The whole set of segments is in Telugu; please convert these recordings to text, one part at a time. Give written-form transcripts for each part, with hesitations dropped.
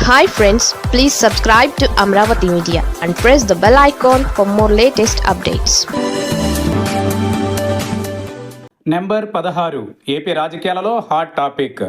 Hi friends, please subscribe to Amravati Media and press the bell icon for more latest updates. Number 16 AP రాజకీయాలలో హాట్ టాపిక్.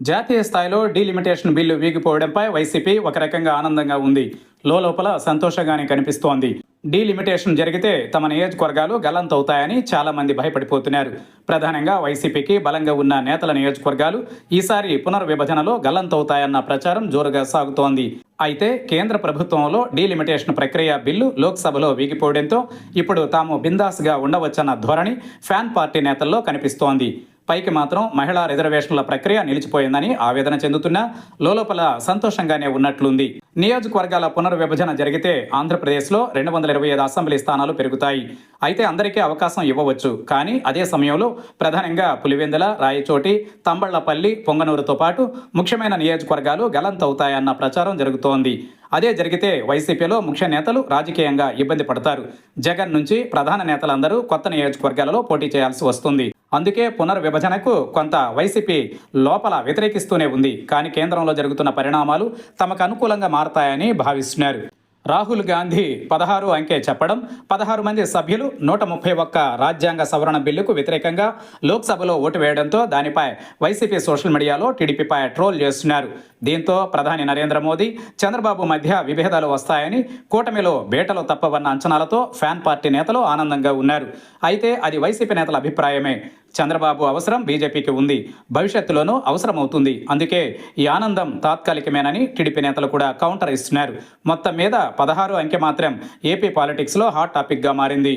జాతీయ స్థాయిలో డీలిమిటేషన్ బిల్లు వీగిపోవడంపై వైసీపీ ఒక రకంగా ఆనందంగా ఉంది. లోపల సంతోషంగానే కనిపిస్తోంది. డీలిమిటేషన్ జరిగితే తమ నియోజకవర్గాలు గల్లంతవుతాయని చాలా మంది భయపడిపోతున్నారు. ప్రధానంగా వైసీపీకి బలంగా ఉన్న నేతల నియోజకవర్గాలు ఈసారి పునర్విభజనలో గల్లంతవుతాయన్న ప్రచారం జోరుగా సాగుతోంది. అయితే కేంద్ర ప్రభుత్వంలో డీలిమిటేషన్ ప్రక్రియ బిల్లు లోక్సభలో వీగిపోవడంతో ఇప్పుడు తాము బిందాస్గా ఉండవచ్చన్న ధోరణి ఫ్యాన్ పార్టీ నేతల్లో కనిపిస్తోంది. పైకి మాత్రం మహిళా రిజర్వేషన్ల ప్రక్రియ నిలిచిపోయిందని ఆవేదన చెందుతున్నా లోపల సంతోషంగానే ఉన్నట్లుంది. నియోజకవర్గాల పునర్విభజన జరిగితే ఆంధ్రప్రదేశ్లో 225 అసెంబ్లీ స్థానాలు పెరుగుతాయి. అయితే అందరికీ అవకాశం ఇవ్వవచ్చు. కానీ అదే సమయంలో ప్రధానంగా పులివెందుల, రాయచోటి, తంబళ్లపల్లి, పొంగనూరుతో పాటు ముఖ్యమైన నియోజకవర్గాలు గల్లంతవుతాయన్న ప్రచారం జరుగుతోంది. అదే జరిగితే వైసీపీలో ముఖ్య నేతలు రాజకీయంగా ఇబ్బంది పడతారు. జగన్ నుంచి ప్రధాన నేతలందరూ కొత్త నియోజకవర్గాలలో పోటీ చేయాల్సి వస్తుంది. అందుకే పునర్విభజనకు కొంత వైసీపీ లోపల వ్యతిరేకిస్తూనే ఉంది. కానీ కేంద్రంలో జరుగుతున్న పరిణామాలు తమకు అనుకూలంగా మారతాయని భావిస్తున్నారు. రాహుల్ గాంధీ 16 అంకె చెప్పడం, 16 మంది సభ్యులు 131 రాజ్యాంగ సవరణ బిల్లుకు వ్యతిరేకంగా లోక్సభలో ఓటు వేయడంతో దానిపై వైసీపీ సోషల్ మీడియాలో టీడీపీపై ట్రోల్ చేస్తున్నారు. దీంతో ప్రధాని నరేంద్ర మోదీ, చంద్రబాబు మధ్య విభేదాలు వస్తాయని, కూటమిలో బేటలు తప్పవన్న అంచనాలతో ఫ్యాన్ పార్టీ నేతలు ఆనందంగా ఉన్నారు. అయితే అది వైసీపీ నేతల అభిప్రాయమే. చంద్రబాబు అవసరం బీజేపీకి ఉంది, భవిష్యత్తులోనూ అవసరమవుతుంది. అందుకే ఈ ఆనందం తాత్కాలికమేనని టీడీపీ నేతలు కూడా కౌంటర్ ఇస్తున్నారు. మొత్తం మీద 16 అంకె మాత్రం ఏపీ పాలిటిక్స్లో హాట్ టాపిక్గా మారింది.